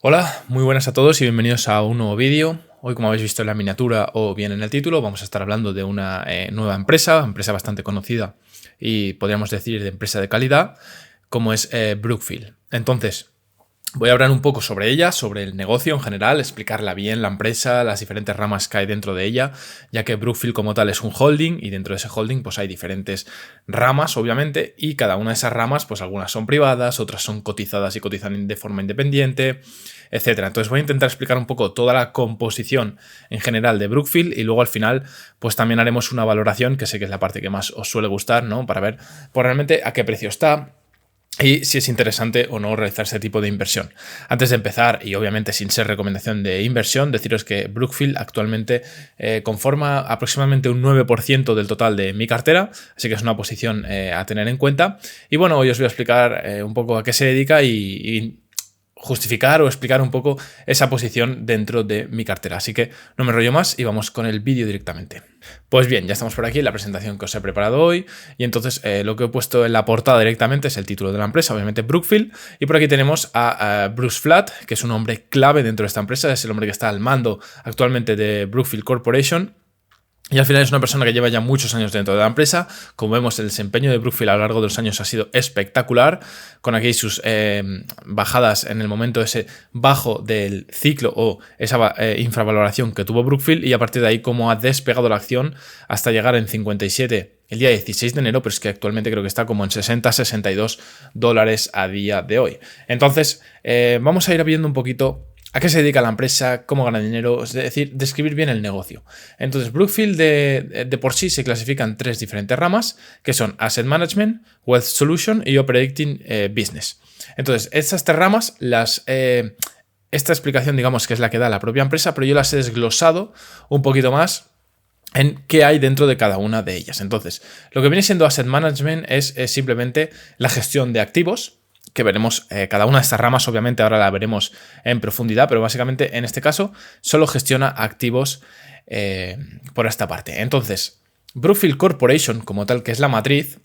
Hola, muy buenas a todos y bienvenidos a un nuevo vídeo. Hoy, como habéis visto en la miniatura o bien en el título, vamos a estar hablando de una nueva empresa bastante conocida y podríamos decir de empresa de calidad, como es Brookfield. Entonces, voy a hablar un poco sobre ella, sobre el negocio en general, explicarla bien, la empresa, las diferentes ramas que hay dentro de ella, ya que Brookfield como tal es un holding y dentro de ese holding pues hay diferentes ramas, obviamente, y cada una de esas ramas, pues algunas son privadas, otras son cotizadas y cotizan de forma independiente, etcétera. Entonces voy a intentar explicar un poco toda la composición en general de Brookfield y luego al final pues también haremos una valoración, que sé que es la parte que más os suele gustar, ¿no? Para ver pues realmente a qué precio está y si es interesante o no realizar ese tipo de inversión. Antes de empezar, y obviamente sin ser recomendación de inversión, deciros que Brookfield actualmente conforma aproximadamente un 9% del total de mi cartera, así que es una posición a tener en cuenta. Y bueno, hoy os voy a explicar un poco a qué se dedica y justificar o explicar un poco esa posición dentro de mi cartera. Así que no me enrollo más y vamos con el vídeo directamente. Pues bien, ya estamos por aquí en la presentación que os he preparado hoy y entonces lo que he puesto en la portada directamente es el título de la empresa, obviamente Brookfield, y por aquí tenemos a Bruce Flatt, que es un hombre clave dentro de esta empresa, es el hombre que está al mando actualmente de Brookfield Corporation. Y al final es una persona que lleva ya muchos años dentro de la empresa. Como vemos, el desempeño de Brookfield a lo largo de los años ha sido espectacular, con aquí sus bajadas en el momento ese bajo del ciclo o esa infravaloración que tuvo Brookfield, y a partir de ahí cómo ha despegado la acción hasta llegar en 57 el día 16 de enero, pero es que actualmente creo que está como en 60-62 dólares a día de hoy. Entonces, vamos a ir viendo un poquito ¿a qué se dedica la empresa? ¿Cómo gana dinero? Es decir, describir bien el negocio. Entonces, Brookfield de por sí se clasifica en tres diferentes ramas, que son Asset Management, Wealth Solution y Operating Business. Entonces, estas tres ramas, esta explicación, digamos, que es la que da la propia empresa, pero yo las he desglosado un poquito más en qué hay dentro de cada una de ellas. Entonces, lo que viene siendo Asset Management es simplemente la gestión de activos, que veremos cada una de estas ramas, obviamente ahora la veremos en profundidad, pero básicamente en este caso solo gestiona activos por esta parte. Entonces, Brookfield Corporation como tal, que es la matriz,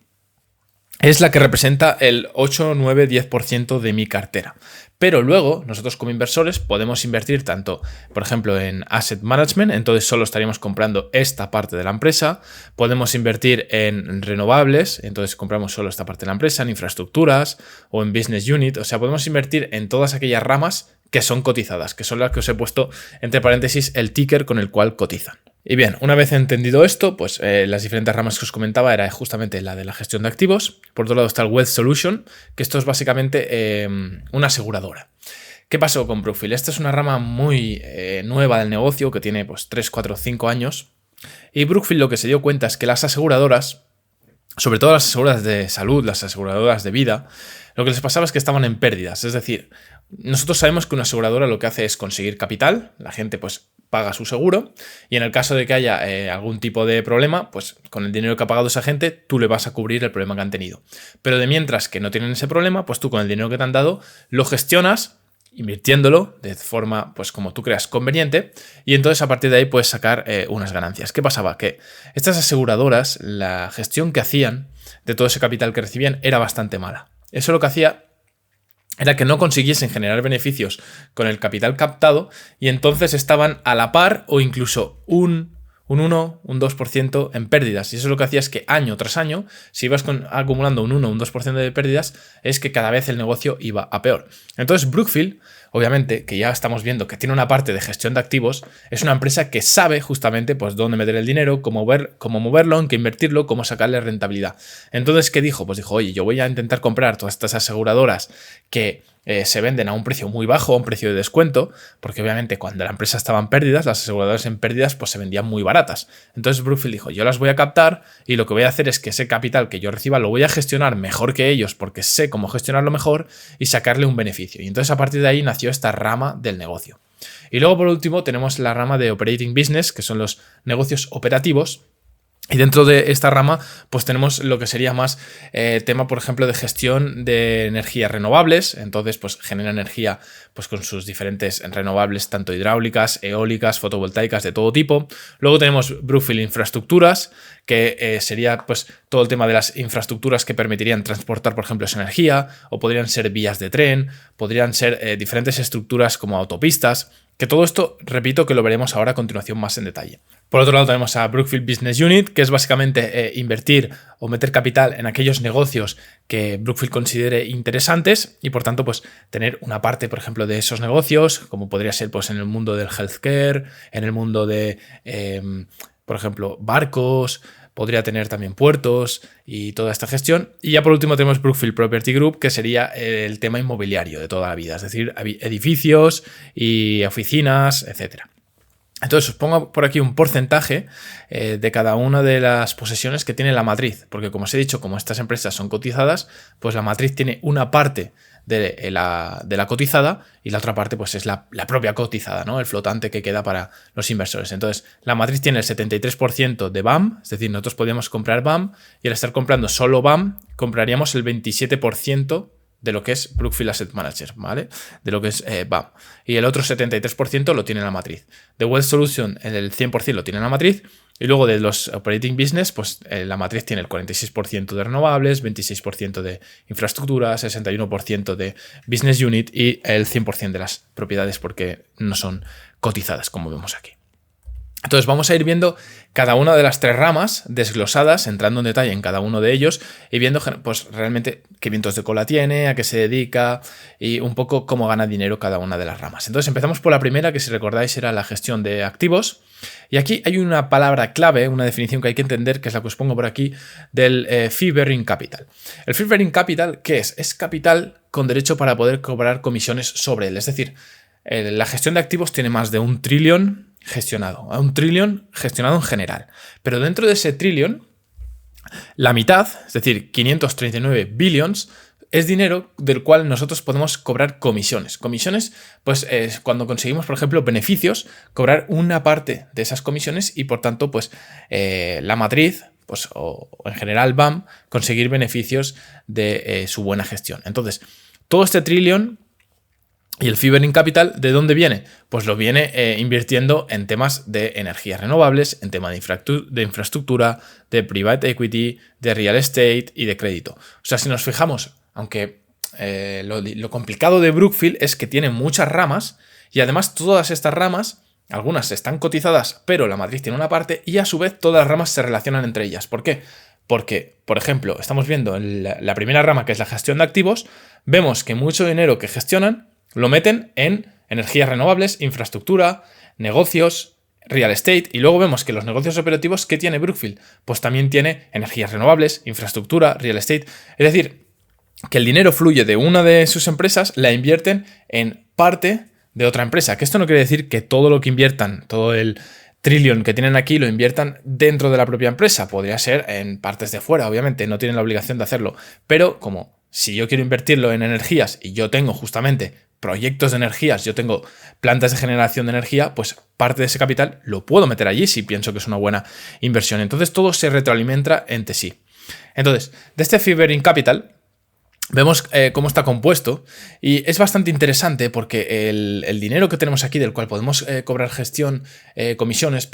es la que representa el 8, 9, 10% de mi cartera. Pero luego, nosotros como inversores podemos invertir tanto, por ejemplo, en Asset Management, entonces solo estaríamos comprando esta parte de la empresa. Podemos invertir en renovables, entonces compramos solo esta parte de la empresa, en infraestructuras o en Business Unit. O sea, podemos invertir en todas aquellas ramas que son cotizadas, que son las que os he puesto entre paréntesis el ticker con el cual cotizan. Y bien, una vez entendido esto, pues las diferentes ramas que os comentaba era justamente la de la gestión de activos. Por otro lado está el Wealth Solution, que esto es básicamente una aseguradora. ¿Qué pasó con Brookfield? Esta es una rama muy nueva del negocio que tiene pues 3, 4, 5 años. Y Brookfield lo que se dio cuenta es que las aseguradoras, sobre todo las aseguradoras de salud, las aseguradoras de vida, lo que les pasaba es que estaban en pérdidas. Es decir, nosotros sabemos que una aseguradora lo que hace es conseguir capital, la gente pues paga su seguro y en el caso de que haya algún tipo de problema, pues con el dinero que ha pagado esa gente tú le vas a cubrir el problema que han tenido. Pero de mientras que no tienen ese problema, pues tú con el dinero que te han dado lo gestionas invirtiéndolo de forma pues como tú creas conveniente y entonces a partir de ahí puedes sacar unas ganancias. ¿Qué pasaba? Que estas aseguradoras, la gestión que hacían de todo ese capital que recibían era bastante mala. Eso lo que hacía era que no consiguiesen generar beneficios con el capital captado y entonces estaban a la par o incluso un 1, un 2% en pérdidas. Y eso lo que hacía es que año tras año, si ibas acumulando un 1, un 2% de pérdidas, es que cada vez el negocio iba a peor. Entonces Brookfield, obviamente, que ya estamos viendo que tiene una parte de gestión de activos, es una empresa que sabe justamente pues dónde meter el dinero, cómo moverlo, en qué invertirlo, cómo sacarle rentabilidad. Entonces, ¿qué dijo? Pues dijo, oye, yo voy a intentar comprar todas estas aseguradoras que se venden a un precio muy bajo, a un precio de descuento, porque obviamente cuando la empresa estaba en pérdidas, las aseguradoras en pérdidas pues se vendían muy baratas. Entonces Brookfield dijo, yo las voy a captar y lo que voy a hacer es que ese capital que yo reciba lo voy a gestionar mejor que ellos porque sé cómo gestionarlo mejor y sacarle un beneficio. Y entonces a partir de ahí nació esta rama del negocio. Y luego por último tenemos la rama de Operating Business, que son los negocios operativos. Y dentro de esta rama, pues tenemos lo que sería más tema, por ejemplo, de gestión de energías renovables. Entonces, pues genera energía pues con sus diferentes renovables, tanto hidráulicas, eólicas, fotovoltaicas, de todo tipo. Luego tenemos Brookfield Infraestructuras, que sería pues todo el tema de las infraestructuras que permitirían transportar, por ejemplo, esa energía, o podrían ser vías de tren, podrían ser diferentes estructuras como autopistas. Que todo esto, repito, que lo veremos ahora a continuación más en detalle. Por otro lado tenemos a Brookfield Business Unit, que es básicamente invertir o meter capital en aquellos negocios que Brookfield considere interesantes y por tanto pues tener una parte, por ejemplo, de esos negocios, como podría ser pues en el mundo del healthcare, en el mundo de, por ejemplo, barcos. Podría tener también puertos y toda esta gestión. Y ya por último tenemos Brookfield Property Group, que sería el tema inmobiliario de toda la vida, es decir, edificios y oficinas, etc. Entonces os pongo por aquí un porcentaje de cada una de las posesiones que tiene la matriz, porque como os he dicho, como estas empresas son cotizadas, pues la matriz tiene una parte de la cotizada y la otra parte pues es la propia cotizada, ¿no? El flotante que queda para los inversores. Entonces la matriz tiene el 73% de BAM, es decir, nosotros podríamos comprar BAM y al estar comprando solo BAM compraríamos el 27% de lo que es Brookfield Asset Managers, ¿vale? De lo que es BAM. Y el otro 73% lo tiene la matriz. De Wealth Solution, el 100% lo tiene la matriz. Y luego de los Operating Business, pues la matriz tiene el 46% de renovables, 26% de infraestructura, 61% de Business Unit y el 100% de las propiedades porque no son cotizadas, como vemos aquí. Entonces vamos a ir viendo cada una de las tres ramas desglosadas, entrando en detalle en cada uno de ellos y viendo pues realmente qué vientos de cola tiene, a qué se dedica y un poco cómo gana dinero cada una de las ramas. Entonces empezamos por la primera, que si recordáis era la gestión de activos. Y aquí hay una palabra clave, una definición que hay que entender, que es la que os pongo por aquí, del Fee-Bearing Capital. El Fee-Bearing Capital, ¿qué es? Es capital con derecho para poder cobrar comisiones sobre él. Es decir, la gestión de activos tiene más de 1 trillón gestionado, a 1 trillón gestionado en general. Pero dentro de ese trillón, la mitad, es decir, 539 billions, es dinero del cual nosotros podemos cobrar comisiones. Comisiones, pues cuando conseguimos, por ejemplo, beneficios, cobrar una parte de esas comisiones y, por tanto, pues la matriz, pues o en general BAM, conseguir beneficios de su buena gestión. Entonces, todo este trillón y el Fee-Bearing Capital, ¿de dónde viene? Pues lo viene invirtiendo en temas de energías renovables, en temas de infraestructura, de private equity, de real estate y de crédito. O sea, si nos fijamos, aunque lo complicado de Brookfield es que tiene muchas ramas y además todas estas ramas, algunas están cotizadas, pero la matriz tiene una parte y a su vez todas las ramas se relacionan entre ellas. ¿Por qué? Porque, por ejemplo, estamos viendo en la primera rama, que es la gestión de activos, vemos que mucho dinero que gestionan lo meten en energías renovables, infraestructura, negocios, real estate, y luego vemos que los negocios operativos, ¿qué tiene Brookfield? Pues también tiene energías renovables, infraestructura, real estate. Es decir, que el dinero fluye de una de sus empresas, la invierten en parte de otra empresa. Que esto no quiere decir que todo lo que inviertan, todo el trillón que tienen aquí, lo inviertan dentro de la propia empresa. Podría ser en partes de fuera, obviamente, no tienen la obligación de hacerlo. Pero como si yo quiero invertirlo en energías y yo tengo justamente proyectos de energías, yo tengo plantas de generación de energía, pues parte de ese capital lo puedo meter allí si pienso que es una buena inversión. Entonces todo se retroalimenta entre sí. Entonces, de este Fee-Bearing Capital vemos cómo está compuesto y es bastante interesante porque el dinero que tenemos aquí, del cual podemos cobrar comisiones,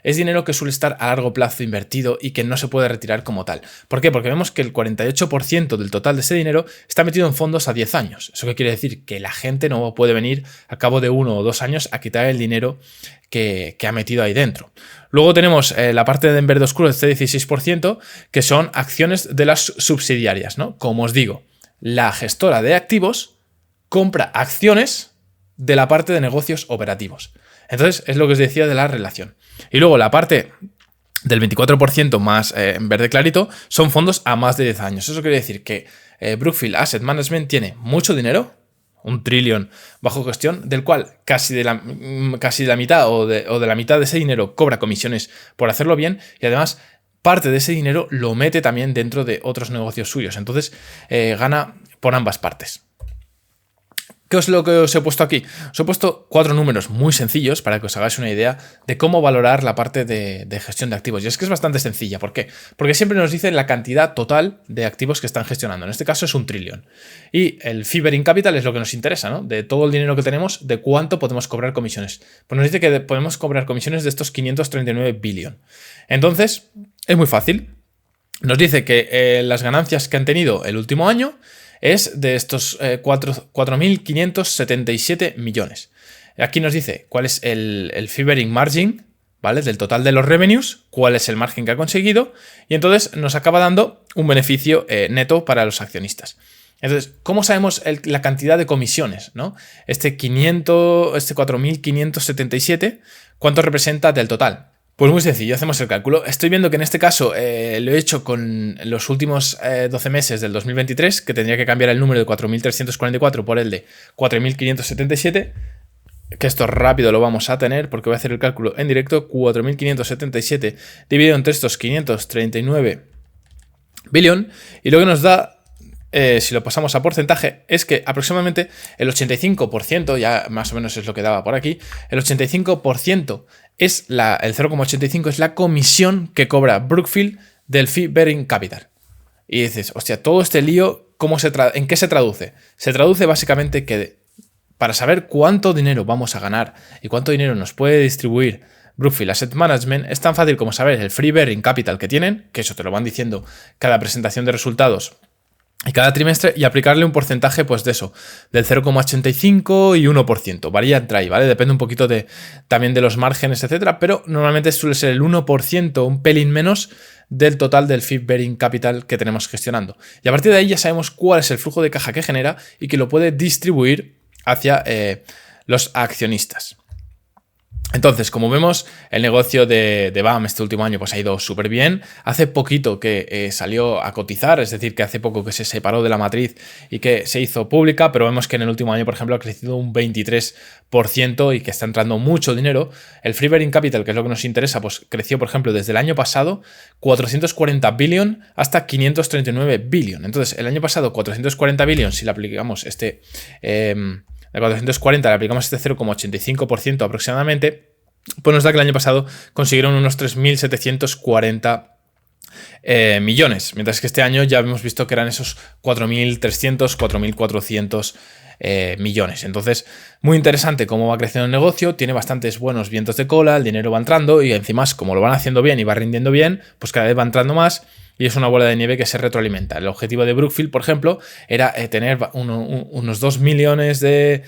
es dinero que suele estar a largo plazo invertido y que no se puede retirar como tal. ¿Por qué? Porque vemos que el 48% del total de ese dinero está metido en fondos a 10 años. ¿Eso qué quiere decir? Que la gente no puede venir a cabo de 1 o 2 años a quitar el dinero que ha metido ahí dentro. Luego tenemos la parte de en verde oscuro, este 16%, que son acciones de las subsidiarias, ¿no? Como os digo, la gestora de activos compra acciones de la parte de negocios operativos. Entonces, es lo que os decía de la relación. Y luego la parte del 24% más en verde clarito son fondos a más de 10 años. Eso quiere decir que Brookfield Asset Management tiene mucho dinero, 1 trillón bajo gestión, del cual casi de la mitad o de la mitad de ese dinero cobra comisiones por hacerlo bien y además parte de ese dinero lo mete también dentro de otros negocios suyos. Entonces gana por ambas partes. ¿Qué es lo que os he puesto aquí? Os he puesto 4 números muy sencillos para que os hagáis una idea de cómo valorar la parte de gestión de activos. Y es que es bastante sencilla. ¿Por qué? Porque siempre nos dice la cantidad total de activos que están gestionando. En este caso es 1 trillón. Y el Fee Bearing Capital es lo que nos interesa, ¿no? De todo el dinero que tenemos, de cuánto podemos cobrar comisiones. Pues nos dice que podemos cobrar comisiones de estos 539 billion. Entonces, es muy fácil. Nos dice que las ganancias que han tenido el último año es de estos 4.577 millones. Aquí nos dice cuál es el Fee Bearing Margin, ¿vale? Del total de los revenues, cuál es el margen que ha conseguido, y entonces nos acaba dando un beneficio neto para los accionistas. Entonces, ¿cómo sabemos la cantidad de comisiones, ¿no? Este 4.577, ¿cuánto representa del total? Pues muy sencillo, hacemos el cálculo. Estoy viendo que en este caso lo he hecho con los últimos 12 meses del 2023, que tendría que cambiar el número de 4.344 por el de 4.577, que esto rápido lo vamos a tener porque voy a hacer el cálculo en directo. 4.577 dividido entre estos 539 billion, y lo que nos da, si lo pasamos a porcentaje, es que aproximadamente el 85%, ya más o menos es lo que daba por aquí, el 85% es el 0,85 es la comisión que cobra Brookfield del Fee Bearing Capital. Y dices, hostia, todo este lío, ¿en qué se traduce? Se traduce básicamente que para saber cuánto dinero vamos a ganar y cuánto dinero nos puede distribuir Brookfield Asset Management, es tan fácil como saber el Free Bearing Capital que tienen, que eso te lo van diciendo cada presentación de resultados y cada trimestre, y aplicarle un porcentaje, pues de eso, del 0,85 y 1%. Varía entre ahí, ¿vale? Depende un poquito también de los márgenes, etcétera, pero normalmente suele ser el 1%, un pelín menos del total del Fee Bearing Capital que tenemos gestionando. Y a partir de ahí ya sabemos cuál es el flujo de caja que genera y que lo puede distribuir hacia los accionistas. Entonces, como vemos, el negocio de BAM este último año pues ha ido súper bien. Hace poquito que salió a cotizar, es decir, que hace poco que se separó de la matriz y que se hizo pública, pero vemos que en el último año, por ejemplo, ha crecido un 23% y que está entrando mucho dinero. El Free Bearing Capital, que es lo que nos interesa, pues creció, por ejemplo, desde el año pasado 440 billion hasta 539 billion. Entonces, el año pasado 440 billion, si le aplicamos de 440 le aplicamos este 0,85% aproximadamente, pues nos da que el año pasado consiguieron unos 3.740 millones, mientras que este año ya hemos visto que eran esos 4.300, 4.400 millones. Entonces, muy interesante cómo va creciendo el negocio, tiene bastantes buenos vientos de cola, el dinero va entrando y encima, como lo van haciendo bien y va rindiendo bien, pues cada vez va entrando más. Y es una bola de nieve que se retroalimenta. El objetivo de Brookfield, por ejemplo, era tener unos 2 millones de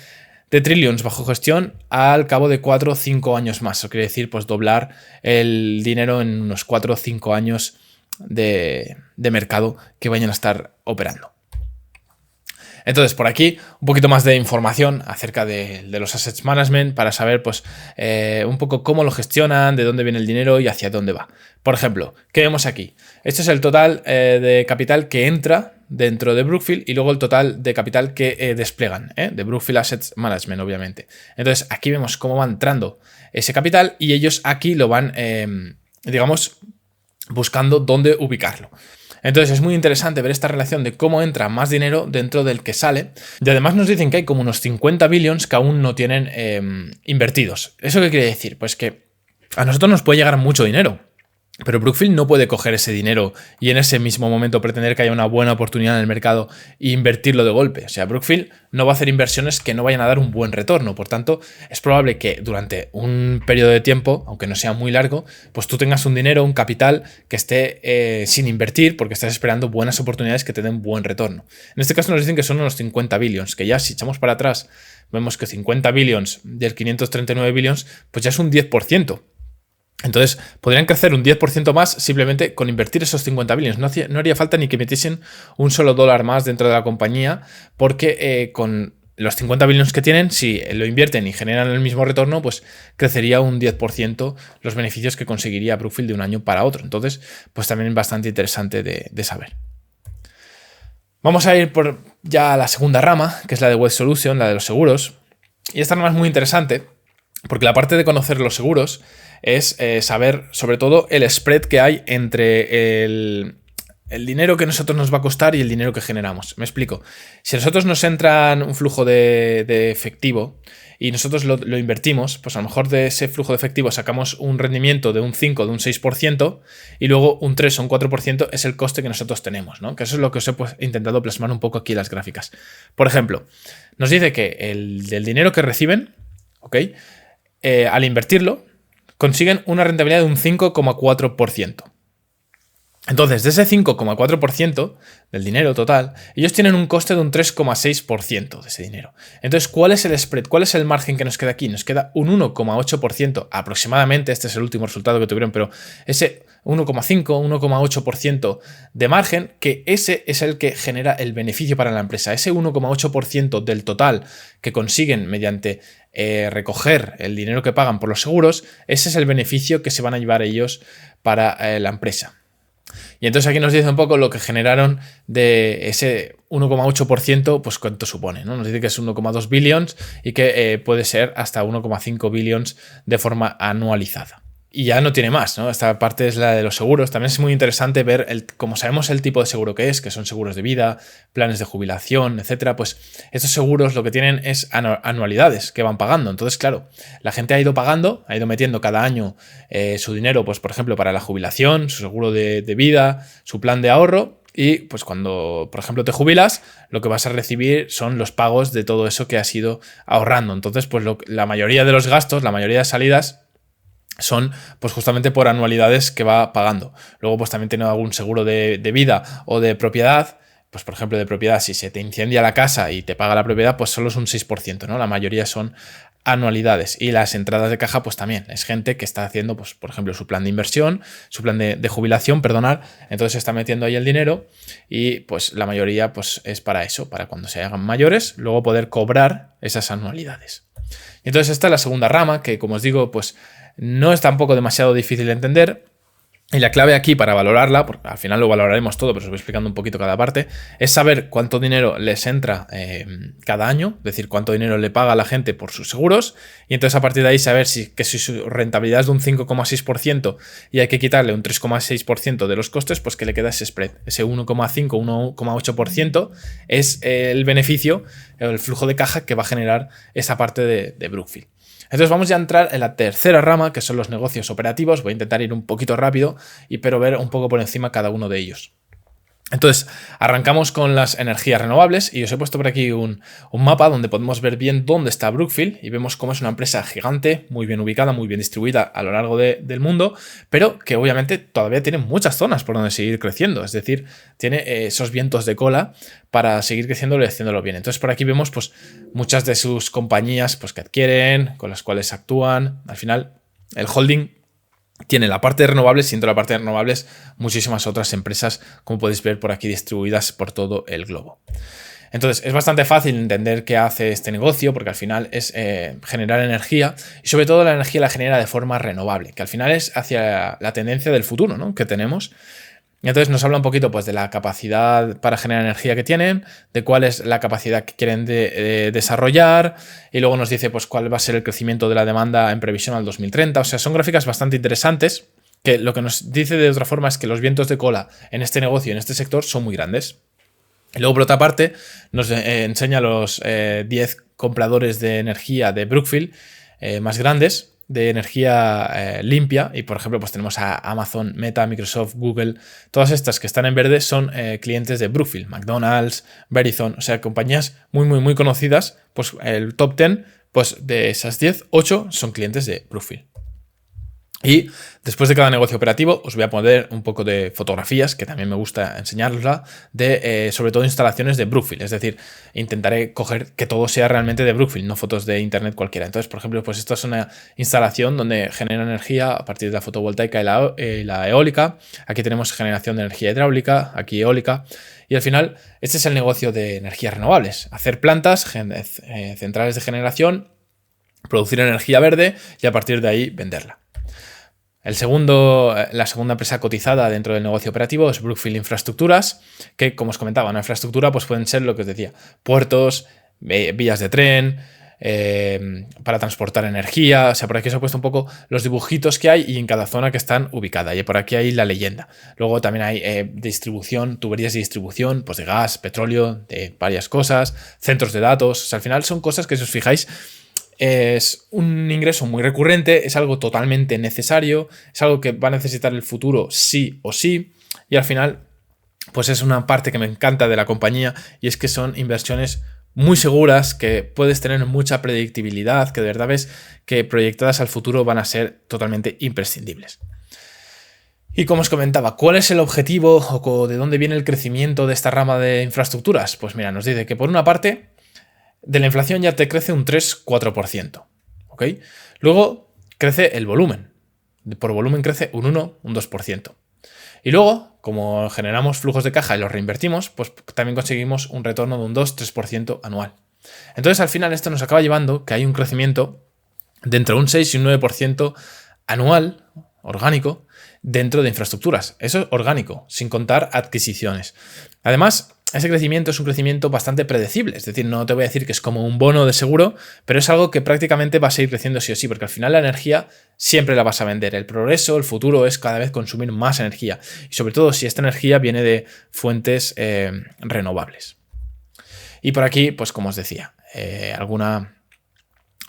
trillions bajo gestión al cabo de 4 o 5 años más. Eso quiere decir, pues, doblar el dinero en unos 4 o 5 años de mercado que vayan a estar operando. Entonces, por aquí, un poquito más de información acerca de los assets management para saber, pues, un poco cómo lo gestionan, de dónde viene el dinero y hacia dónde va. Por ejemplo, ¿qué vemos aquí? Este es el total de capital que entra dentro de Brookfield y luego el total de capital que desplegan, de Brookfield Asset Management, obviamente. Entonces, aquí vemos cómo va entrando ese capital y ellos aquí lo van, digamos, buscando dónde ubicarlo. Entonces es muy interesante ver esta relación de cómo entra más dinero dentro del que sale. Y además nos dicen que hay como unos 50 billions que aún no tienen invertidos. ¿Eso qué quiere decir? Pues que a nosotros nos puede llegar mucho dinero, pero Brookfield no puede coger ese dinero y en ese mismo momento pretender que haya una buena oportunidad en el mercado e invertirlo de golpe. O sea, Brookfield no va a hacer inversiones que no vayan a dar un buen retorno. Por tanto, es probable que durante un periodo de tiempo, aunque no sea muy largo, pues tú tengas un dinero, un capital que esté sin invertir porque estás esperando buenas oportunidades que te den buen retorno. En este caso nos dicen que son unos 50 billions, que ya si echamos para atrás vemos que 50 billions del 539 billions, pues ya es un 10%. Entonces, podrían crecer un 10% más simplemente con invertir esos 50 billions. No haría falta ni que metiesen un solo dólar más dentro de la compañía, porque con los 50 billions que tienen, si lo invierten y generan el mismo retorno, pues crecería un 10% los beneficios que conseguiría Brookfield de un año para otro. Entonces, pues también bastante interesante de saber. Vamos a ir por ya a la segunda rama, que es la de Wealth Solutions, la de los seguros. Y esta rama es muy interesante porque la parte de conocer los seguros es saber sobre todo el spread que hay entre el dinero que a nosotros nos va a costar y el dinero que generamos. Me explico. Si a nosotros nos entra un flujo de efectivo y nosotros lo invertimos, pues a lo mejor de ese flujo de efectivo sacamos un rendimiento de un 5, de un 6% y luego un 3 o un 4% es el coste que nosotros tenemos, ¿no? Que eso es lo que os he intentado plasmar un poco aquí en las gráficas. Por ejemplo, nos dice que del dinero que reciben, ¿ok? Al invertirlo, consiguen una rentabilidad de un 5,4%. Entonces, de ese 5,4% del dinero total, ellos tienen un coste de un 3,6% de ese dinero. Entonces, ¿cuál es el spread? ¿Cuál es el margen que nos queda aquí? Nos queda un 1,8% aproximadamente. Este es el último resultado que tuvieron, pero ese 1,5, 1,8% de margen, que ese es el que genera el beneficio para la empresa. Ese 1,8% del total que consiguen mediante recoger el dinero que pagan por los seguros, ese es el beneficio que se van a llevar ellos para la empresa. Y entonces aquí nos dice un poco lo que generaron de ese 1,8%, pues cuánto supone, ¿no? Nos dice que es 1,2 billions y que puede ser hasta 1,5 billions de forma anualizada. Y ya no tiene más, ¿no? Esta parte es la de los seguros. También es muy interesante ver, como sabemos el tipo de seguro que son seguros de vida, planes de jubilación, etcétera, pues estos seguros lo que tienen es anualidades que van pagando. Entonces, claro, la gente ha ido pagando, ha ido metiendo cada año su dinero, pues por ejemplo, para la jubilación, su seguro de vida, su plan de ahorro. Y pues cuando, por ejemplo, te jubilas, lo que vas a recibir son los pagos de todo eso que has ido ahorrando. Entonces, pues la mayoría de los gastos, la mayoría de salidas son pues justamente por anualidades que va pagando. Luego pues también tiene algún seguro de vida o de propiedad. Pues por ejemplo de propiedad, si se te incendia la casa y te paga la propiedad, pues solo es un 6%, ¿no? La mayoría son anualidades. Y las entradas de caja pues también es gente que está haciendo pues por ejemplo su plan de inversión, su plan de jubilación, perdonad, entonces está metiendo ahí el dinero y pues la mayoría pues es para eso, para cuando se hagan mayores, luego poder cobrar esas anualidades. Y entonces esta es la segunda rama que, como os digo, pues no es tampoco demasiado difícil de entender. Y la clave aquí para valorarla, porque al final lo valoraremos todo, pero os voy explicando un poquito cada parte, es saber cuánto dinero les entra cada año, es decir, cuánto dinero le paga la gente por sus seguros, y entonces a partir de ahí saber si su rentabilidad es de un 5,6% y hay que quitarle un 3,6% de los costes, pues que le queda ese spread. Ese 1,5, 1,8% es el beneficio, el flujo de caja que va a generar esa parte de Brookfield. Entonces vamos ya a entrar en la tercera rama, que son los negocios operativos. Voy a intentar ir un poquito rápido, pero ver un poco por encima cada uno de ellos. Entonces, arrancamos con las energías renovables y os he puesto por aquí un mapa donde podemos ver bien dónde está Brookfield y vemos cómo es una empresa gigante, muy bien ubicada, muy bien distribuida a lo largo del mundo, pero que obviamente todavía tiene muchas zonas por donde seguir creciendo, es decir, tiene esos vientos de cola para seguir creciendo y haciéndolo bien. Entonces, por aquí vemos pues muchas de sus compañías pues, que adquieren, con las cuales actúan. Al final, el holding tiene la parte de renovables y dentro de la parte de renovables muchísimas otras empresas, como podéis ver por aquí, distribuidas por todo el globo. Entonces es bastante fácil entender qué hace este negocio porque al final es generar energía y sobre todo la energía la genera de forma renovable, que al final es hacia la tendencia del futuro, ¿no? Que tenemos. Y entonces nos habla un poquito pues, de la capacidad para generar energía que tienen, de cuál es la capacidad que quieren desarrollar y luego nos dice pues, cuál va a ser el crecimiento de la demanda en previsión al 2030. O sea, son gráficas bastante interesantes que lo que nos dice de otra forma es que los vientos de cola en este negocio, en este sector, son muy grandes. Y luego, por otra parte, nos enseña los 10 compradores de energía de Brookfield más grandes, de energía limpia, y por ejemplo pues tenemos a Amazon, Meta, Microsoft, Google, todas estas que están en verde son clientes de Brookfield, McDonald's, Verizon, o sea, compañías muy conocidas, pues el top 10, pues de esas 10, 8 son clientes de Brookfield. Y después de cada negocio operativo os voy a poner un poco de fotografías, que también me gusta enseñarosla, de sobre todo instalaciones de Brookfield. Es decir, intentaré coger que todo sea realmente de Brookfield, no fotos de internet cualquiera. Entonces, por ejemplo, pues esto es una instalación donde genera energía a partir de la fotovoltaica y la eólica. Aquí tenemos generación de energía hidráulica, aquí eólica. Y al final, este es el negocio de energías renovables. Hacer plantas, centrales de generación, producir energía verde y a partir de ahí venderla. La segunda empresa cotizada dentro del negocio operativo es Brookfield Infraestructuras, que como os comentaba, una infraestructura pues pueden ser lo que os decía, puertos, vías de tren, para transportar energía. O sea, por aquí os he puesto un poco los dibujitos que hay y en cada zona que están ubicadas. Y por aquí hay la leyenda. Luego también hay distribución, tuberías de distribución, pues de gas, petróleo, de varias cosas, centros de datos. O sea, al final son cosas que, si os fijáis, es un ingreso muy recurrente, es algo totalmente necesario, es algo que va a necesitar el futuro sí o sí, y al final pues es una parte que me encanta de la compañía, y es que son inversiones muy seguras, que puedes tener mucha predictibilidad, que de verdad ves que proyectadas al futuro van a ser totalmente imprescindibles. Y como os comentaba, ¿cuál es el objetivo o de dónde viene el crecimiento de esta rama de infraestructuras? Pues mira, nos dice que por una parte, de la inflación ya te crece un 3-4%. ¿Ok? Luego crece el volumen. Por volumen crece un 1, un 2%. Y luego, como generamos flujos de caja y los reinvertimos, pues también conseguimos un retorno de un 2-3% anual. Entonces, al final, esto nos acaba llevando que hay un crecimiento de entre un 6 y un 9% anual, orgánico, dentro de infraestructuras. Eso es orgánico, sin contar adquisiciones. Además, ese crecimiento es un crecimiento bastante predecible, es decir, no te voy a decir que es como un bono de seguro, pero es algo que prácticamente va a seguir creciendo sí o sí, porque al final la energía siempre la vas a vender. El progreso, el futuro es cada vez consumir más energía, y sobre todo si esta energía viene de fuentes renovables. Y por aquí, pues como os decía, alguna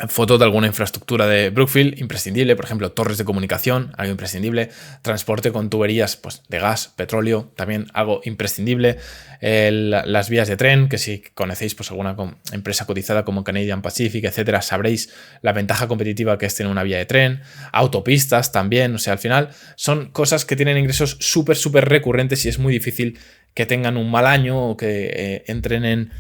foto de alguna infraestructura de Brookfield imprescindible, por ejemplo, torres de comunicación, algo imprescindible, transporte con tuberías pues, de gas, petróleo, también algo imprescindible, las vías de tren, que si conocéis pues, alguna empresa cotizada como Canadian Pacific, etcétera, sabréis la ventaja competitiva que es tener una vía de tren, autopistas también, o sea, al final son cosas que tienen ingresos súper recurrentes y es muy difícil que tengan un mal año o que entren en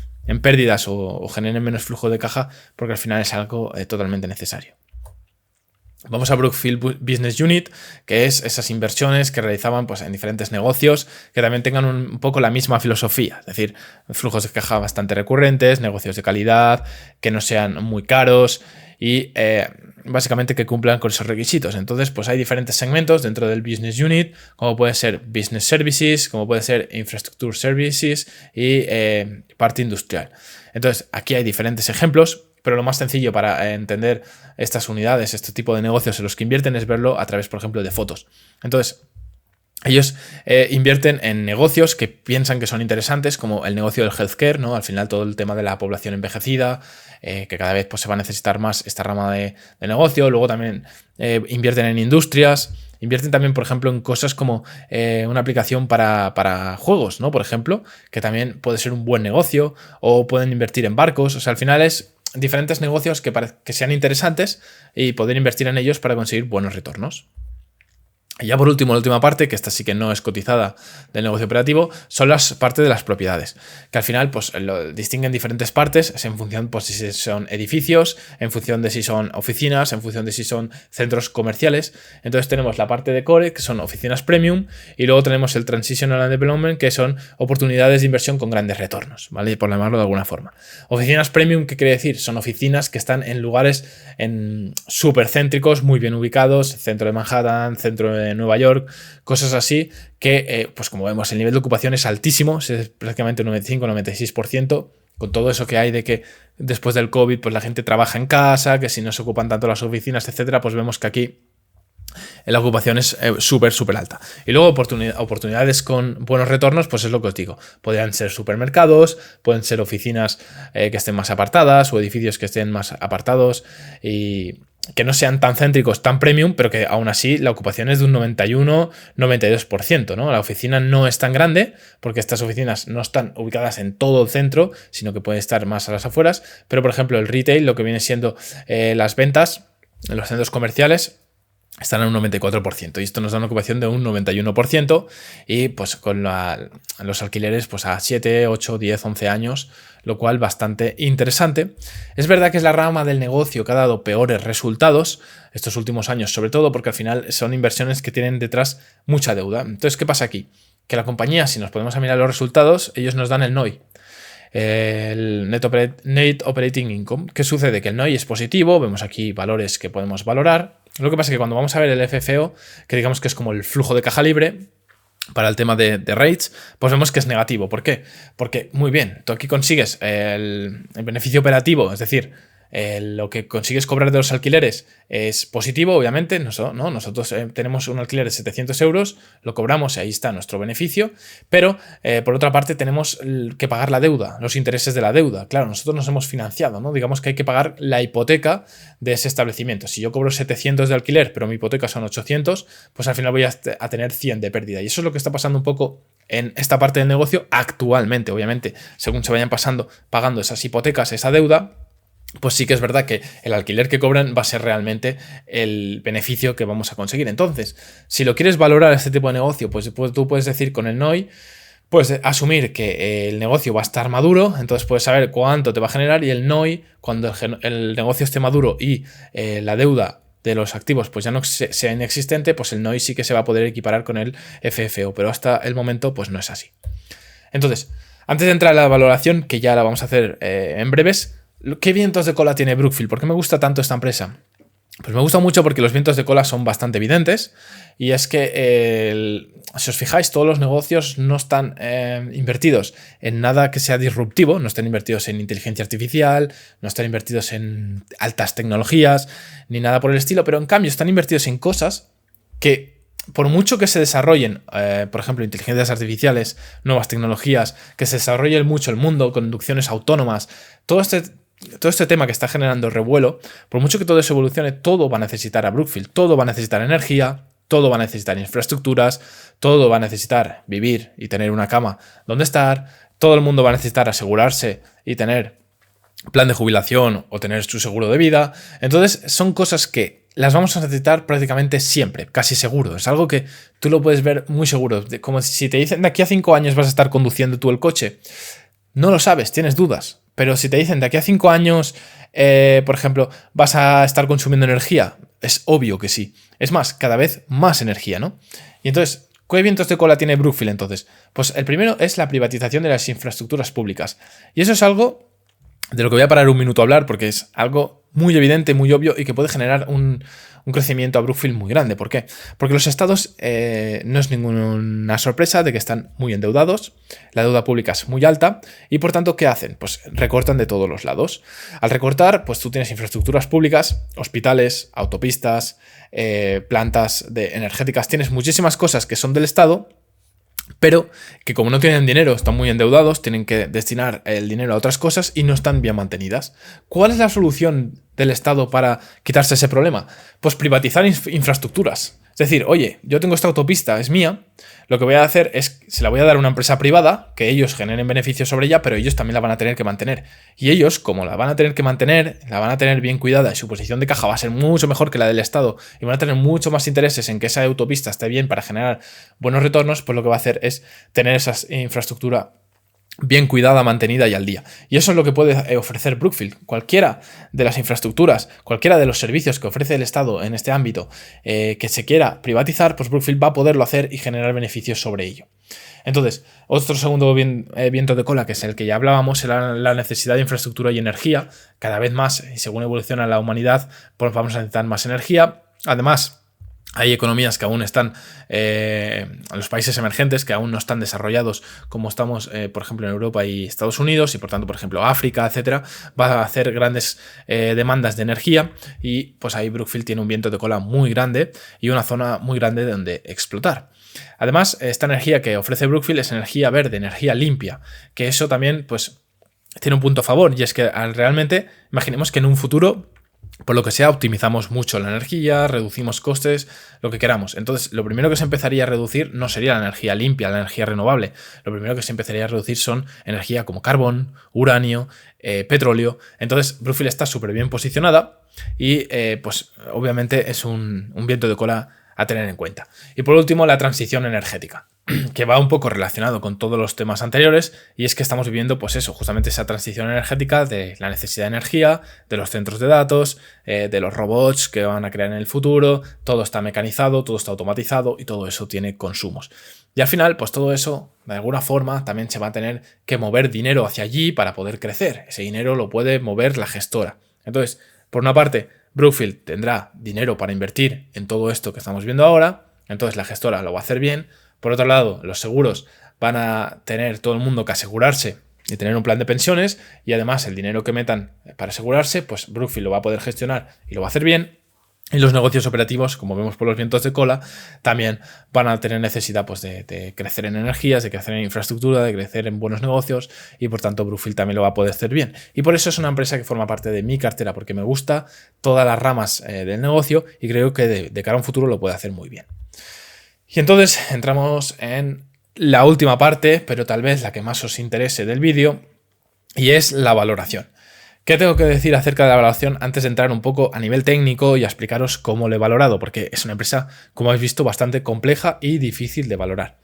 pérdidas o generen menos flujo de caja, porque al final es algo totalmente necesario. Vamos a Brookfield Business Unit, que es esas inversiones que realizaban pues, en diferentes negocios que también tengan un poco la misma filosofía, es decir, flujos de caja bastante recurrentes, negocios de calidad, que no sean muy caros y básicamente que cumplan con esos requisitos. Entonces, pues hay diferentes segmentos dentro del Business Unit, como puede ser Business Services, como puede ser Infrastructure Services y parte industrial. Entonces, aquí hay diferentes ejemplos, pero lo más sencillo para entender estas unidades, este tipo de negocios en los que invierten, es verlo a través, por ejemplo, de fotos. Entonces, ellos invierten en negocios que piensan que son interesantes, como el negocio del healthcare, ¿no? Al final todo el tema de la población envejecida, que cada vez pues, se va a necesitar más esta rama de negocio. Luego también invierten en industrias. Invierten también, por ejemplo, en cosas como una aplicación para juegos, ¿no? Por ejemplo, que también puede ser un buen negocio. O pueden invertir en barcos. O sea, al final es diferentes negocios que sean interesantes y poder invertir en ellos para conseguir buenos retornos. Y ya por último, la última parte, que esta sí que no es cotizada del negocio operativo, son las partes de las propiedades, que al final pues, lo distinguen diferentes partes en función pues, si son edificios, en función de si son oficinas, en función de si son centros comerciales. Entonces tenemos la parte de core, que son oficinas premium, y luego tenemos el transitional and development, que son oportunidades de inversión con grandes retornos, ¿vale? Por llamarlo de alguna forma. Oficinas premium, ¿qué quiere decir? Son oficinas que están en lugares súper céntricos, muy bien ubicados, centro de Manhattan, centro de Nueva York, cosas así que, pues como vemos, el nivel de ocupación es altísimo, es prácticamente un 95-96%, con todo eso que hay de que después del COVID pues la gente trabaja en casa, que si no se ocupan tanto las oficinas, etcétera, pues vemos que aquí la ocupación es súper alta. Y luego oportunidades con buenos retornos, pues es lo que os digo. Podrían ser supermercados, pueden ser oficinas que estén más apartadas o edificios que estén más apartados y que no sean tan céntricos, tan premium, pero que aún así la ocupación es de un 91-92%, ¿no? La oficina no es tan grande porque estas oficinas no están ubicadas en todo el centro, sino que pueden estar más a las afueras. Pero, por ejemplo, el retail, lo que viene siendo las ventas en los centros comerciales, están en un 94%, y esto nos da una ocupación de un 91%, y pues con los alquileres pues a 7, 8, 10, 11 años, lo cual bastante interesante. Es verdad que es la rama del negocio que ha dado peores resultados estos últimos años, sobre todo porque al final son inversiones que tienen detrás mucha deuda. Entonces, ¿qué pasa aquí? Que la compañía, si nos podemos mirar los resultados, ellos nos dan el NOI, el Net Operating Income. ¿Qué sucede? Que el NOI es positivo, vemos aquí valores que podemos valorar. Lo que pasa es que cuando vamos a ver el FFO, que digamos que es como el flujo de caja libre para el tema de rates, pues vemos que es negativo. ¿Por qué? Porque, muy bien, tú aquí consigues el beneficio operativo, es decir, lo que consigues cobrar de los alquileres es positivo, obviamente. Nosotros tenemos un alquiler de 700 euros, lo cobramos y ahí está nuestro beneficio, pero por otra parte tenemos que pagar la deuda, los intereses de la deuda. Claro, nosotros nos hemos financiado, ¿no? Digamos que hay que pagar la hipoteca de ese establecimiento. Si yo cobro 700 de alquiler, pero mi hipoteca son 800, pues al final voy a tener 100 de pérdida. Y eso es lo que está pasando un poco en esta parte del negocio actualmente. Obviamente, según se vayan pagando esas hipotecas, esa deuda, pues sí que es verdad que el alquiler que cobran va a ser realmente el beneficio que vamos a conseguir. Entonces, si lo quieres valorar este tipo de negocio, pues tú puedes decir con el NOI, pues asumir que el negocio va a estar maduro, entonces puedes saber cuánto te va a generar, y el NOI, cuando el negocio esté maduro y la deuda de los activos pues ya no sea inexistente, pues el NOI sí que se va a poder equiparar con el FFO, pero hasta el momento pues no es así. Entonces, antes de entrar a la valoración, que ya la vamos a hacer en breves, ¿qué vientos de cola tiene Brookfield? ¿Por qué me gusta tanto esta empresa? Pues me gusta mucho porque los vientos de cola son bastante evidentes, y es que, si os fijáis, todos los negocios no están invertidos en nada que sea disruptivo, no están invertidos en inteligencia artificial, no están invertidos en altas tecnologías, ni nada por el estilo, pero en cambio están invertidos en cosas que, por mucho que se desarrollen, por ejemplo, inteligencias artificiales, nuevas tecnologías, que se desarrolle mucho el mundo, conducciones autónomas, todo este tema que está generando revuelo, por mucho que todo eso evolucione, todo va a necesitar a Brookfield, todo va a necesitar energía, todo va a necesitar infraestructuras, todo va a necesitar vivir y tener una cama donde estar, todo el mundo va a necesitar asegurarse y tener plan de jubilación o tener su seguro de vida. Entonces son cosas que las vamos a necesitar prácticamente siempre, casi seguro. Es algo que tú lo puedes ver muy seguro, como si te dicen de aquí a 5 años vas a estar conduciendo tú el coche. No lo sabes, tienes dudas. Pero si te dicen de aquí a 5 años, por ejemplo, vas a estar consumiendo energía, es obvio que sí. Es más, cada vez más energía, ¿no? Y entonces, ¿qué vientos de cola tiene Brookfield entonces? Pues el primero es la privatización de las infraestructuras públicas. Y eso es algo de lo que voy a parar un minuto a hablar, porque es algo muy evidente, muy obvio, y que puede generar un crecimiento a Brookfield muy grande. ¿Por qué? Porque los estados, no es ninguna sorpresa de que están muy endeudados, la deuda pública es muy alta, y por tanto, ¿qué hacen? Pues recortan de todos los lados. Al recortar, pues tú tienes infraestructuras públicas, hospitales, autopistas, plantas energéticas, tienes muchísimas cosas que son del estado, pero que como no tienen dinero, están muy endeudados, tienen que destinar el dinero a otras cosas y no están bien mantenidas. ¿Cuál es la solución del Estado para quitarse ese problema? Pues privatizar infraestructuras. Es decir, oye, yo tengo esta autopista, es mía, lo que voy a hacer es, se la voy a dar a una empresa privada, que ellos generen beneficios sobre ella, pero ellos también la van a tener que mantener. Y ellos, como la van a tener que mantener, la van a tener bien cuidada y su posición de caja va a ser mucho mejor que la del Estado y van a tener mucho más intereses en que esa autopista esté bien para generar buenos retornos, pues lo que va a hacer es tener esa infraestructura bien cuidada, mantenida y al día. Y eso es lo que puede ofrecer Brookfield. Cualquiera de las infraestructuras, cualquiera de los servicios que ofrece el Estado en este ámbito que se quiera privatizar, pues Brookfield va a poderlo hacer y generar beneficios sobre ello. Entonces, otro segundo viento de cola, que es el que ya hablábamos, era la necesidad de infraestructura y energía. Cada vez más, y según evoluciona la humanidad, pues vamos a necesitar más energía. Además, hay economías que aún están, los países emergentes que aún no están desarrollados como estamos, por ejemplo, en Europa y Estados Unidos, y por tanto, por ejemplo, África, etcétera, va a hacer grandes demandas de energía, y pues ahí Brookfield tiene un viento de cola muy grande y una zona muy grande de donde explotar. Además, esta energía que ofrece Brookfield es energía verde, energía limpia, que eso también pues tiene un punto a favor, y es que realmente imaginemos que en un futuro, por lo que sea, optimizamos mucho la energía, reducimos costes, lo que queramos. Entonces, lo primero que se empezaría a reducir no sería la energía limpia, la energía renovable. Lo primero que se empezaría a reducir son energía como carbón, uranio, petróleo. Entonces, Brookfield está súper bien posicionada y, pues, obviamente es un viento de cola a tener en cuenta. Y por último, la transición energética, que va un poco relacionado con todos los temas anteriores, y es que estamos viviendo, pues eso, justamente esa transición energética de la necesidad de energía, de los centros de datos, de los robots que van a crear en el futuro. Todo está mecanizado, todo está automatizado y todo eso tiene consumos. Y al final, pues todo eso, de alguna forma, también se va a tener que mover dinero hacia allí para poder crecer. Ese dinero lo puede mover la gestora. Entonces, por una parte, Brookfield tendrá dinero para invertir en todo esto que estamos viendo ahora, entonces la gestora lo va a hacer bien. Por otro lado, los seguros van a tener todo el mundo que asegurarse y tener un plan de pensiones, y además el dinero que metan para asegurarse, pues Brookfield lo va a poder gestionar y lo va a hacer bien. Y los negocios operativos, como vemos por los vientos de cola, también van a tener necesidad pues, de crecer en energías, de crecer en infraestructura, de crecer en buenos negocios, y por tanto Brookfield también lo va a poder hacer bien. Y por eso es una empresa que forma parte de mi cartera, porque me gusta todas las ramas del negocio y creo que de cara a un futuro lo puede hacer muy bien. Y entonces entramos en la última parte, pero tal vez la que más os interese del vídeo, y es la valoración. ¿Qué tengo que decir acerca de la valoración antes de entrar un poco a nivel técnico y a explicaros cómo lo he valorado? Porque es una empresa, como habéis visto, bastante compleja y difícil de valorar.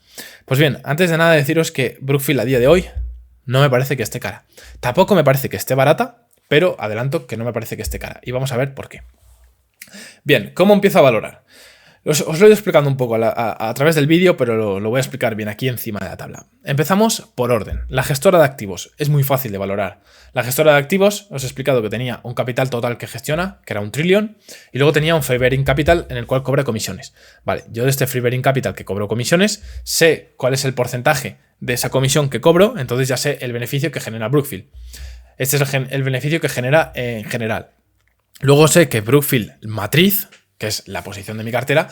Pues bien, antes de nada deciros que Brookfield a día de hoy no me parece que esté cara. Tampoco me parece que esté barata, pero adelanto que no me parece que esté cara. Y vamos a ver por qué. Bien, ¿cómo empiezo a valorar? Os lo he ido explicando un poco a través del vídeo, pero lo voy a explicar bien aquí encima de la tabla. Empezamos por orden. La gestora de activos es muy fácil de valorar. La gestora de activos, os he explicado que tenía un capital total que gestiona, que era 1 trillón, y luego tenía un free bearing capital en el cual cobra comisiones. Vale, yo de este free bearing capital que cobro comisiones, sé cuál es el porcentaje de esa comisión que cobro, entonces ya sé el beneficio que genera Brookfield. Este es el beneficio que genera en general. Luego sé que Brookfield Matriz, que es la posición de mi cartera,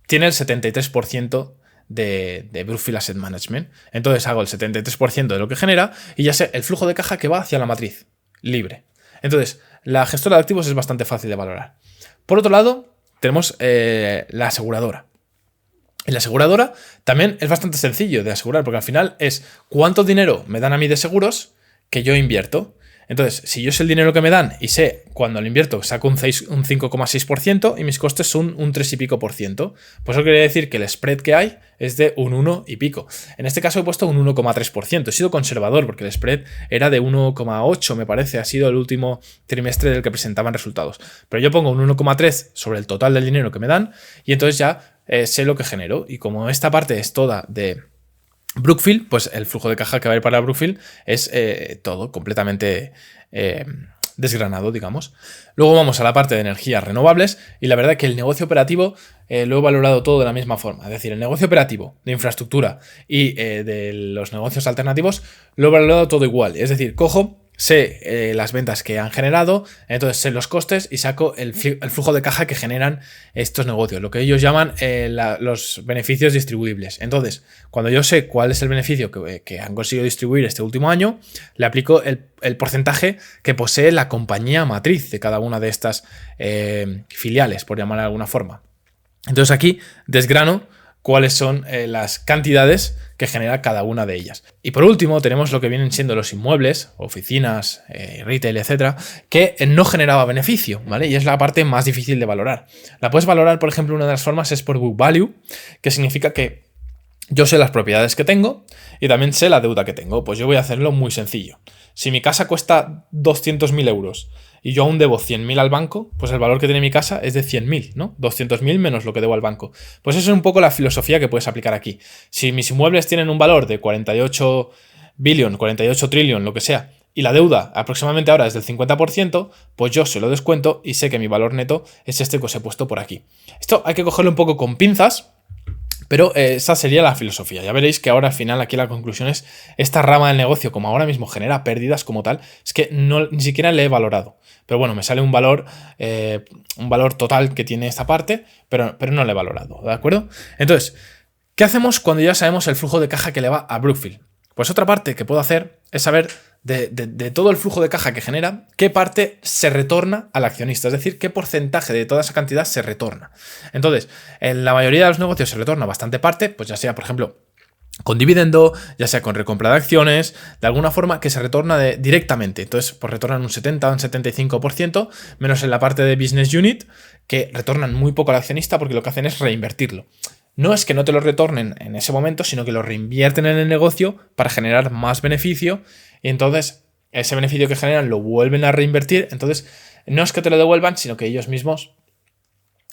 tiene el 73% de Brookfield Asset Management. Entonces hago el 73% de lo que genera y ya sé el flujo de caja que va hacia la matriz, libre. Entonces, la gestora de activos es bastante fácil de valorar. Por otro lado, tenemos la aseguradora. En la aseguradora también es bastante sencillo de asegurar, porque al final es cuánto dinero me dan a mí de seguros que yo invierto. Entonces, si yo sé el dinero que me dan y sé cuando lo invierto saco un 5,6% y mis costes son un 3 y pico por ciento, pues eso quiere decir que el spread que hay es de un 1 y pico. En este caso he puesto un 1,3%. He sido conservador porque el spread era de 1,8, me parece, ha sido el último trimestre del que presentaban resultados. Pero yo pongo un 1,3 sobre el total del dinero que me dan y entonces ya sé lo que genero. Y como esta parte es toda de Brookfield, pues el flujo de caja que va a ir para Brookfield es todo completamente desgranado, digamos. Luego vamos a la parte de energías renovables y la verdad que el negocio operativo lo he valorado todo de la misma forma. Es decir, el negocio operativo de infraestructura y de los negocios alternativos lo he valorado todo igual. Es decir, sé las ventas que han generado, entonces sé los costes y saco el flujo de caja que generan estos negocios, lo que ellos llaman los beneficios distribuibles. Entonces, cuando yo sé cuál es el beneficio que han conseguido distribuir este último año, le aplico el porcentaje que posee la compañía matriz de cada una de estas filiales, por llamarla de alguna forma. Entonces aquí desgrano cuáles son las cantidades que genera cada una de ellas. Y por último tenemos lo que vienen siendo los inmuebles, oficinas, retail, etcétera, que no generaba beneficio, ¿vale? Y es la parte más difícil de valorar. La puedes valorar, por ejemplo, una de las formas es por book value, que significa que yo sé las propiedades que tengo y también sé la deuda que tengo. Pues yo voy a hacerlo muy sencillo. Si mi casa cuesta 200.000 euros y yo aún debo 100.000 al banco, pues el valor que tiene mi casa es de 100.000, ¿no? 200.000 menos lo que debo al banco. Pues eso es un poco la filosofía que puedes aplicar aquí. Si mis inmuebles tienen un valor de 48 billion, 48 trillion, lo que sea, y la deuda aproximadamente ahora es del 50%, pues yo se lo descuento y sé que mi valor neto es este que os he puesto por aquí. Esto hay que cogerlo un poco con pinzas, pero esa sería la filosofía. Ya veréis que ahora al final aquí la conclusión es esta rama del negocio, como ahora mismo genera pérdidas como tal, es que ni siquiera le he valorado. Pero bueno, me sale un valor total que tiene esta parte, pero no le he valorado, ¿de acuerdo? Entonces, ¿qué hacemos cuando ya sabemos el flujo de caja que le va a Brookfield? Pues otra parte que puedo hacer es saber de todo el flujo de caja que genera, qué parte se retorna al accionista, es decir, qué porcentaje de toda esa cantidad se retorna. Entonces, en la mayoría de los negocios se retorna bastante parte, pues ya sea, por ejemplo, con dividendo, ya sea con recompra de acciones, de alguna forma que se retorna directamente. Entonces, pues retornan un 70 o un 75%, menos en la parte de Business Unit, que retornan muy poco al accionista porque lo que hacen es reinvertirlo. No es que no te lo retornen en ese momento, sino que lo reinvierten en el negocio para generar más beneficio y entonces ese beneficio que generan lo vuelven a reinvertir. Entonces, no es que te lo devuelvan, sino que ellos mismos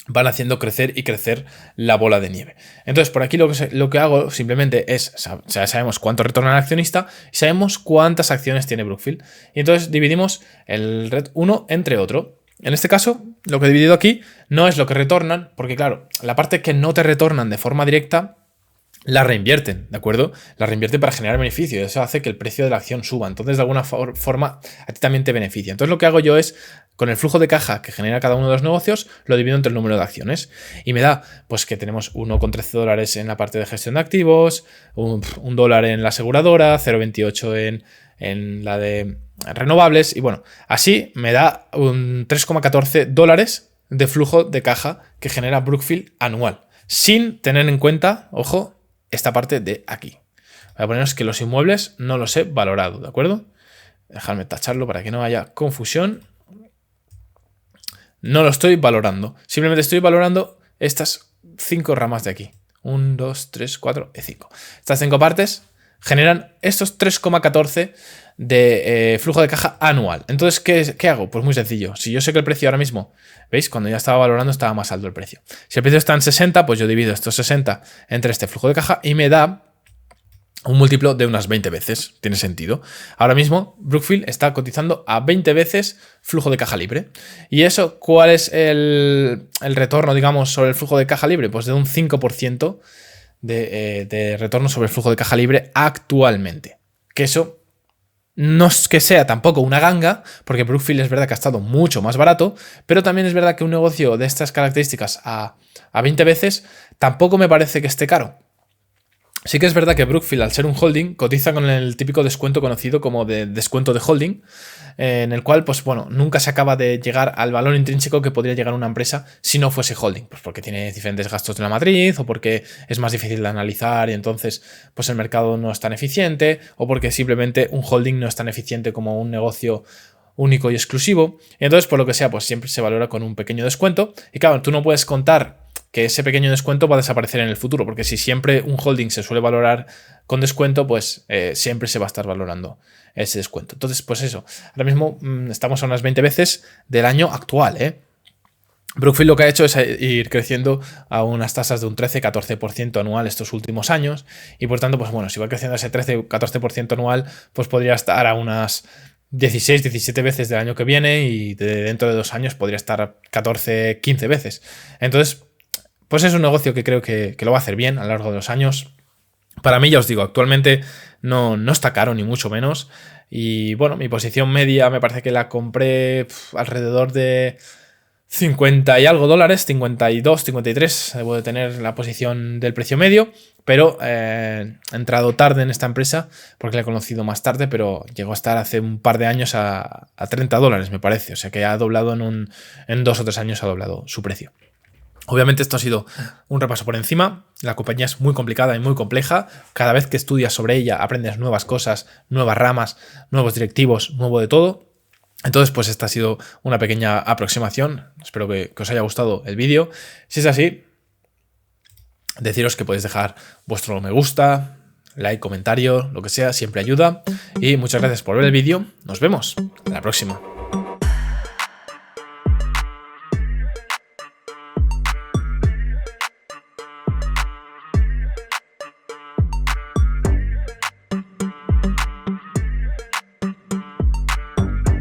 van haciendo crecer y crecer la bola de nieve. Entonces, por aquí lo que hago simplemente es, ya sabemos cuánto retorna el accionista y sabemos cuántas acciones tiene Brookfield. Y entonces dividimos el red uno entre otro. En este caso, lo que he dividido aquí no es lo que retornan, porque claro, la parte que no te retornan de forma directa la reinvierten, ¿de acuerdo? La reinvierten para generar beneficio y eso hace que el precio de la acción suba. Entonces, de alguna forma, a ti también te beneficia. Entonces, lo que hago yo es, con el flujo de caja que genera cada uno de los negocios, lo divido entre el número de acciones. Y me da, pues, que tenemos 1,13 dólares en la parte de gestión de activos, un dólar en la aseguradora, 0,28 en la de renovables. Y bueno, así me da un 3,14 dólares de flujo de caja que genera Brookfield anual. Sin tener en cuenta, ojo, esta parte de aquí. Voy a poneros que los inmuebles no los he valorado, ¿de acuerdo? Dejadme tacharlo para que no haya confusión. No lo estoy valorando. Simplemente estoy valorando estas 5 ramas de aquí. 1, 2, 3, 4 y 5. Estas 5 partes generan estos 3,14 de flujo de caja anual. Entonces, ¿qué hago? Pues muy sencillo. Si yo sé que el precio ahora mismo, ¿veis? Cuando ya estaba valorando estaba más alto el precio. Si el precio está en 60, pues yo divido estos 60 entre este flujo de caja y me da un múltiplo de unas 20 veces. Tiene sentido. Ahora mismo, Brookfield está cotizando a 20 veces flujo de caja libre. ¿Y eso cuál es el retorno, digamos, sobre el flujo de caja libre? Pues de un 5% de retorno sobre el flujo de caja libre actualmente. Que eso no es que sea tampoco una ganga, porque Brookfield es verdad que ha estado mucho más barato, pero también es verdad que un negocio de estas características a 20 veces tampoco me parece que esté caro. Sí que es verdad que Brookfield, al ser un holding, cotiza con el típico descuento conocido como de descuento de holding, en el cual, pues bueno, nunca se acaba de llegar al valor intrínseco que podría llegar una empresa si no fuese holding, pues porque tiene diferentes gastos de la matriz, o porque es más difícil de analizar y entonces pues el mercado no es tan eficiente, o porque simplemente un holding no es tan eficiente como un negocio único y exclusivo. Y entonces, por lo que sea, pues siempre se valora con un pequeño descuento. Y claro, tú no puedes contar que ese pequeño descuento va a desaparecer en el futuro, porque si siempre un holding se suele valorar con descuento, pues siempre se va a estar valorando ese descuento. Entonces, pues eso, ahora mismo estamos a unas 20 veces del año actual, Brookfield lo que ha hecho es ir creciendo a unas tasas de un 13-14% anual estos últimos años y por tanto, pues bueno, si va creciendo ese 13-14% anual, pues podría estar a unas 16-17 veces del año que viene y dentro de 2 años podría estar 14-15 veces. Entonces, pues es un negocio que creo que lo va a hacer bien a lo largo de los años. Para mí, ya os digo, actualmente no está caro ni mucho menos. Y bueno, mi posición media me parece que la compré alrededor de 50 y algo dólares, 52, 53, debo de tener la posición del precio medio, pero he entrado tarde en esta empresa porque la he conocido más tarde, pero llegó a estar hace un par de años a 30 dólares, me parece, o sea que ha doblado en 2 o 3 años ha doblado su precio. Obviamente esto ha sido un repaso por encima, la compañía es muy complicada y muy compleja, cada vez que estudias sobre ella aprendes nuevas cosas, nuevas ramas, nuevos directivos, nuevo de todo. Entonces, pues esta ha sido una pequeña aproximación. Espero que os haya gustado el vídeo. Si es así, deciros que podéis dejar vuestro me gusta, like, comentario, lo que sea, siempre ayuda. Y muchas gracias por ver el vídeo. Nos vemos en la próxima.